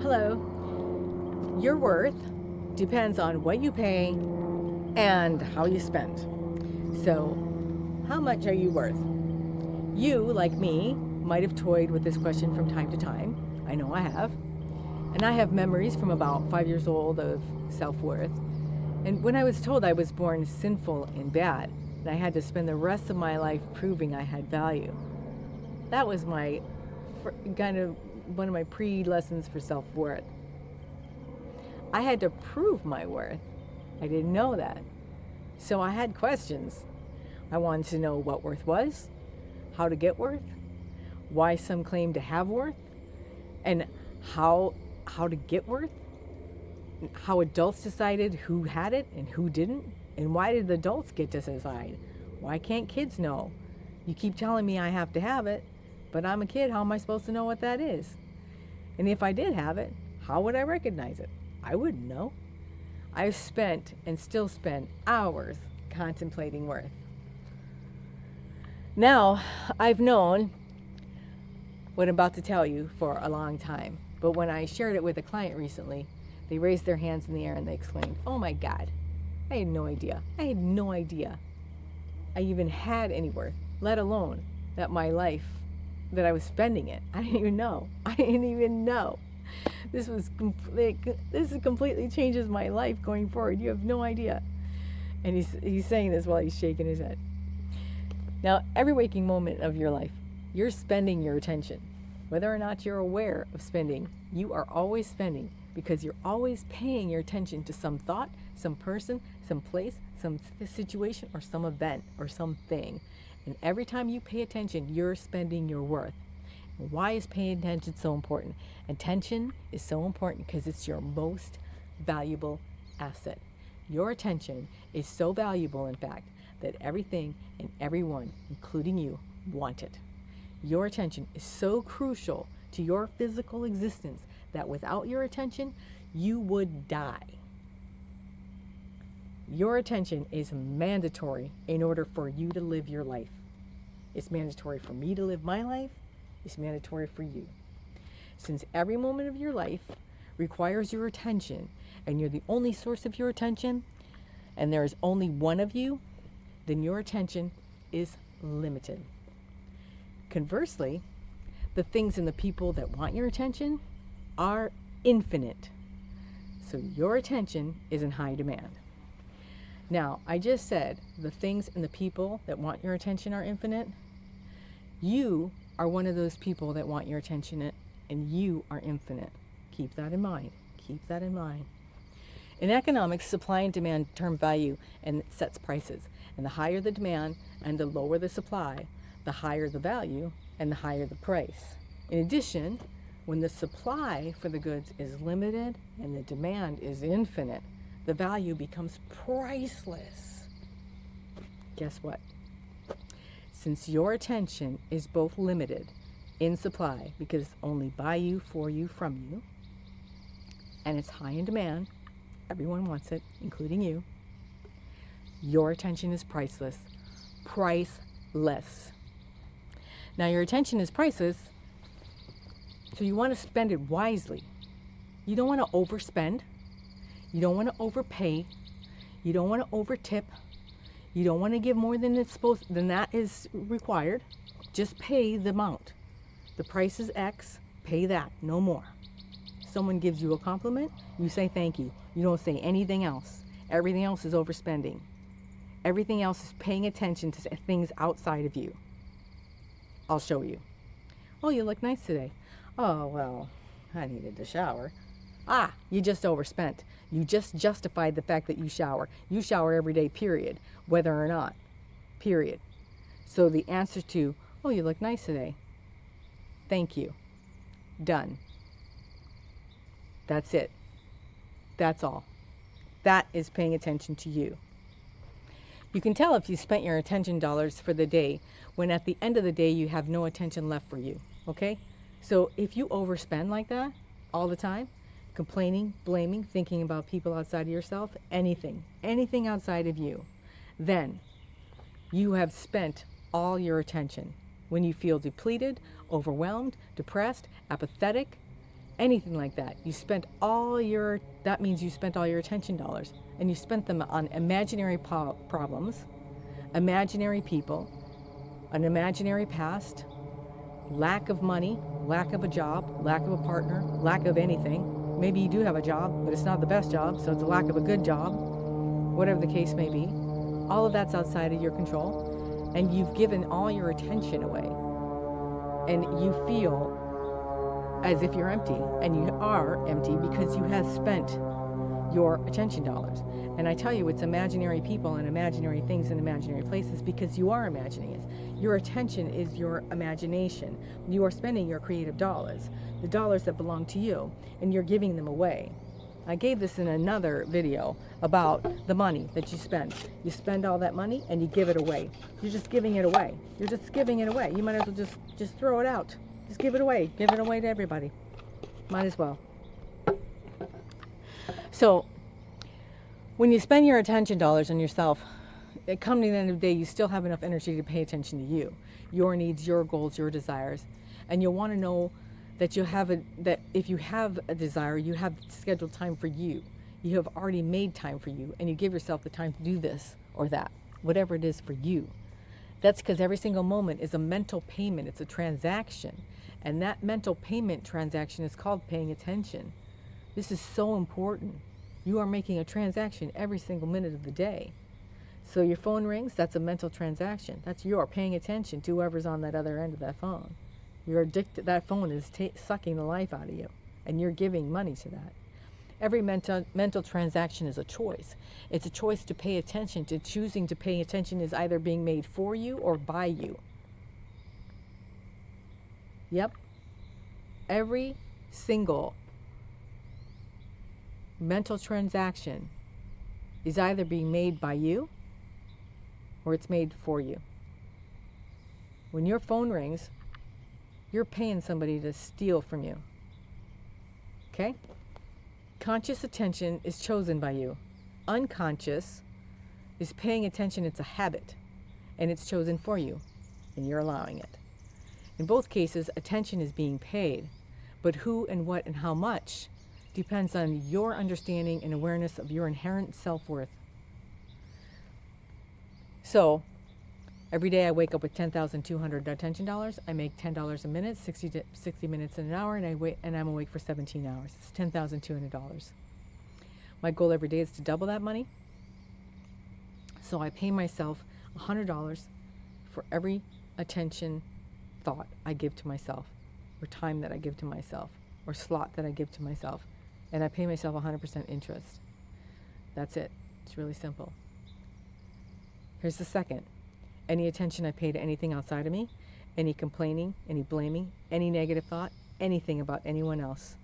Hello. Your worth depends on what you pay and how you spend. So, how much are you worth? You, like me, might have toyed with this question from time to time. I know I have. And I have memories from about 5 years old of self worth. And when I was told I was born sinful and bad, and I had to spend the rest of my life proving I had value, that was my kind of one of my pre lessons for self worth. I had to prove my worth. I didn't know that. So I had questions. I wanted to know what worth was, how to get worth, why some claim to have worth, and how to get worth, how adults decided who had it and who didn't, and why did the adults get to decide? Why can't kids know? You keep telling me I have to have it, but I'm a kid. How am I supposed to know what that is? And if I did have it, how would I recognize it? I wouldn't know. I've spent and still spend hours contemplating worth. Now, I've known what I'm about to tell you for a long time, but when I shared it with a client recently, they raised their hands in the air and they exclaimed, "Oh my God, I had no idea. I had no idea I even had any worth, let alone that my life, that I was spending it. I didn't even know. I didn't even know. This completely changes my life going forward. You have no idea." And he's saying this while he's shaking his head. Now, every waking moment of your life, you're spending your attention. Whether or not you're aware of spending, you are always spending because you're always paying your attention to some thought, some person, some place, some situation, or some event, or something. And every time you pay attention, you're spending your worth. And why is paying attention so important? Attention is so important because it's your most valuable asset. Your attention is so valuable, in fact, that everything and everyone, including you, want it. Your attention is so crucial to your physical existence that without your attention, you would die. Your attention is mandatory in order for you to live your life. It's mandatory for me to live my life. It's mandatory for you. Since every moment of your life requires your attention, and you're the only source of your attention, and there is only one of you, then your attention is limited. Conversely, the things and the people that want your attention are infinite. So your attention is in high demand. Now, I just said the things and the people that want your attention are infinite. You are one of those people that want your attention, and you are infinite. Keep that in mind. Keep that in mind. In economics, supply and demand determine value and it sets prices. And the higher the demand and the lower the supply, the higher the value and the higher the price. In addition, when the supply for the goods is limited and the demand is infinite, the value becomes priceless. Guess what? Since your attention is both limited in supply, because it's only by you, for you, from you, and it's high in demand, everyone wants it, including you, your attention is priceless. Priceless. Now, your attention is priceless, so you want to spend it wisely. You don't want to overspend. You don't want to overpay. You don't want to overtip. You don't want to give more than that is required. Just pay the amount. The price is X, pay that, no more. Someone gives you a compliment, you say thank you. You don't say anything else. Everything else is overspending. Everything else is paying attention to things outside of you. I'll show you. "Oh, you look nice today." "Oh, well, I needed to shower." Ah, you just overspent. You just justified the fact that you shower. You shower every day, period, whether or not, period. So the answer to, "Oh, you look nice today," thank you. Done. That's it. That's all. That is paying attention to you. You can tell if you spent your attention dollars for the day when at the end of the day you have no attention left for you, okay? So if you overspend like that all the time, complaining, blaming, thinking about people outside of yourself, anything outside of you, then you have spent all your attention. When you feel depleted, overwhelmed, depressed, apathetic, anything like that. That means you spent all your attention dollars, and you spent them on imaginary problems, imaginary people, an imaginary past, lack of money, lack of a job, lack of a partner, lack of anything. Maybe you do have a job, but it's not the best job, so it's a lack of a good job, whatever the case may be. All of that's outside of your control, and you've given all your attention away, and you feel as if you're empty, and you are empty because you have spent your attention dollars. And I tell you, it's imaginary people and imaginary things in imaginary places because you are imagining it. Your attention is your imagination. You are spending your creative dollars, the dollars that belong to you, and you're giving them away. I gave this in another video about the money that you spend. You spend all that money and you give it away. You're just giving it away. You're just giving it away. You might as well just throw it out. Just give it away. Give it away to everybody. Might as well. So, when you spend your attention dollars on yourself, come to the end of the day, you still have enough energy to pay attention to you, your needs, your goals, your desires, and you'll want to know that that if you have a desire, you have scheduled time for you. You have already made time for you, and you give yourself the time to do this or that, whatever it is for you. That's because every single moment is a mental payment. It's a transaction, and that mental payment transaction is called paying attention. This is so important. You are making a transaction every single minute of the day. So your phone rings, that's a mental transaction. That's you're paying attention to whoever's on that other end of that phone. You're addicted. That phone is sucking the life out of you, and you're giving money to that. Every mental transaction is a choice. It's a choice to pay attention. To choosing to pay attention is either being made for you or by you. Yep. Every single mental transaction is either being made by you or it's made for you. When your phone rings, you're paying somebody to steal from you. Okay? Conscious attention is chosen by you. Unconscious is paying attention. It's a habit, and it's chosen for you, and you're allowing it. In both cases, attention is being paid, but who and what and how much depends on your understanding and awareness of your inherent self-worth. So, every day I wake up with 10,200 attention dollars. I make $10 a minute, 60 minutes in an hour, and I'm awake for 17 hours. It's $10,200. My goal every day is to double that money. So I pay myself $100 for every attention thought I give to myself, or time that I give to myself, or slot that I give to myself. And I pay myself 100% interest. That's it. It's really simple. Here's the second. Any attention I pay to anything outside of me, any complaining, any blaming, any negative thought, anything about anyone else,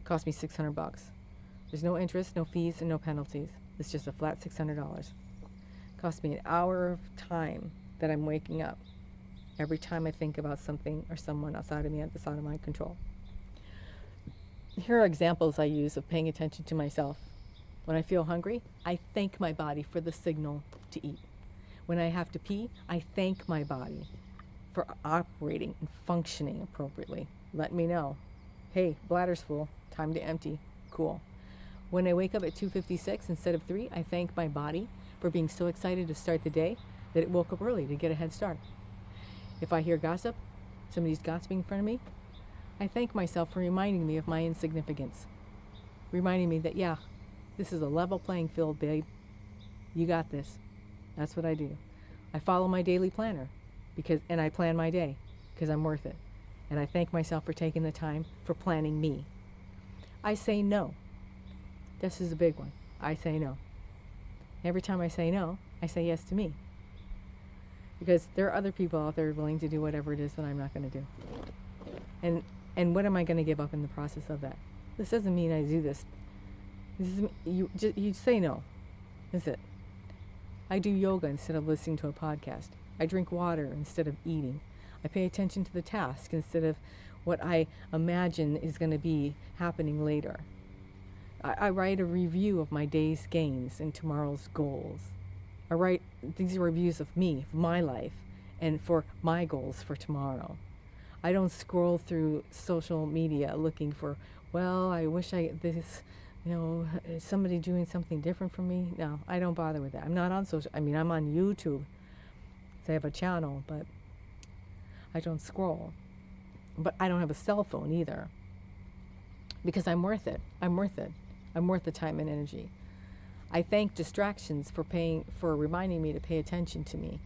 cost me $600. There's no interest, no fees, and no penalties. It's just a flat $600. Cost me an hour of time that I'm waking up every time I think about something or someone outside of me that's out of my control. Here are examples I use of paying attention to myself. When I feel hungry, I thank my body for the signal to eat. When I have to pee, I thank my body for operating and functioning appropriately. Let me know, hey, bladder's full, time to empty. Cool. When I wake up at 2:56 instead of 3, I thank my body for being so excited to start the day that it woke up early to get a head start. If I hear gossip, somebody's gossiping in front of me, I thank myself for reminding me of my insignificance. Reminding me that, yeah, this is a level playing field, babe. You got this. That's what I do. I follow my daily planner and I plan my day because I'm worth it. And I thank myself for taking the time for planning me. I say no. This is a big one. I say no. Every time I say no, I say yes to me. Because there are other people out there willing to do whatever it is that I'm not going to do. And what am I going to give up in the process of that? This doesn't mean I do this. You say no. That's it. I do yoga instead of listening to a podcast. I drink water instead of eating. I pay attention to the task instead of what I imagine is going to be happening later. I write a review of my day's gains and tomorrow's goals. I write these are reviews of me, of my life, and for my goals for tomorrow. I don't scroll through social media looking for well, I wish is somebody doing something different from me? No, I don't bother with that. I'm not on social, I'm on YouTube. So I have a channel, but I don't scroll. But I don't have a cell phone either. Because I'm worth it. I'm worth it. I'm worth the time and energy. I thank distractions for reminding me to pay attention to me.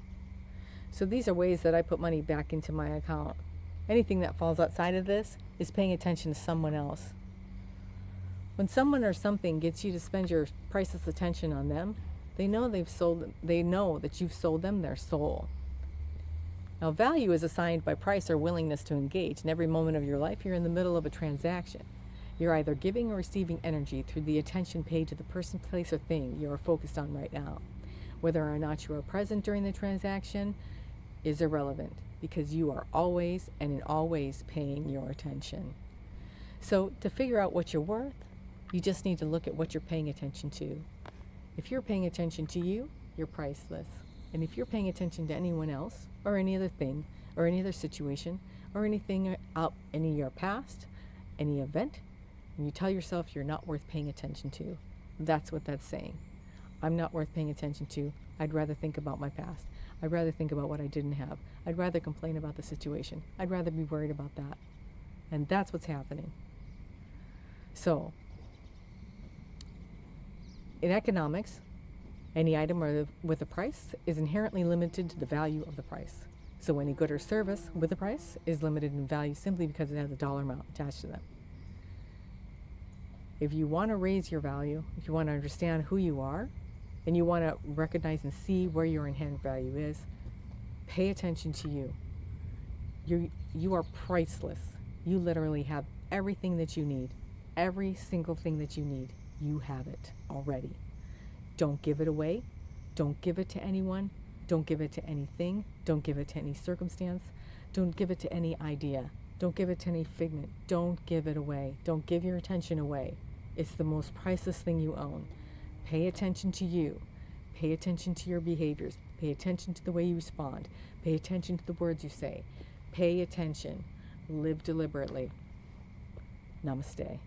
So these are ways that I put money back into my account. Anything that falls outside of this is paying attention to someone else. When someone or something gets you to spend your priceless attention on them, they know that you've sold them their soul. Now, value is assigned by price or willingness to engage. In every moment of your life, you're in the middle of a transaction. You're either giving or receiving energy through the attention paid to the person, place, or thing you are focused on right now. Whether or not you are present during the transaction is irrelevant, because you are always and in all ways paying your attention. So to figure out what you're worth, you just need to look at what you're paying attention to. If you're paying attention to you, you're priceless. And if you're paying attention to anyone else, or any other thing, or any other situation, or anything out any of your past, any event, and you tell yourself you're not worth paying attention to, that's what that's saying. I'm not worth paying attention to. I'd rather think about my past. I'd rather think about what I didn't have. I'd rather complain about the situation. I'd rather be worried about that. And that's what's happening. So, in economics, any item with a price is inherently limited to the value of the price. So any good or service with a price is limited in value simply because it has a dollar amount attached to them. If you want to raise your value, if you want to understand who you are, and you want to recognize and see where your inherent value is, pay attention to you. You are priceless. You literally have everything that you need. Every single thing that you need, you have it already. Don't give it away. Don't give it to anyone. Don't give it to anything. Don't give it to any circumstance. Don't give it to any idea. Don't give it to any figment. Don't give it away. Don't give your attention away. It's the most priceless thing you own. Pay attention to you. Pay attention to your behaviors. Pay attention to the way you respond. Pay attention to the words you say. Pay attention. Live deliberately. Namaste.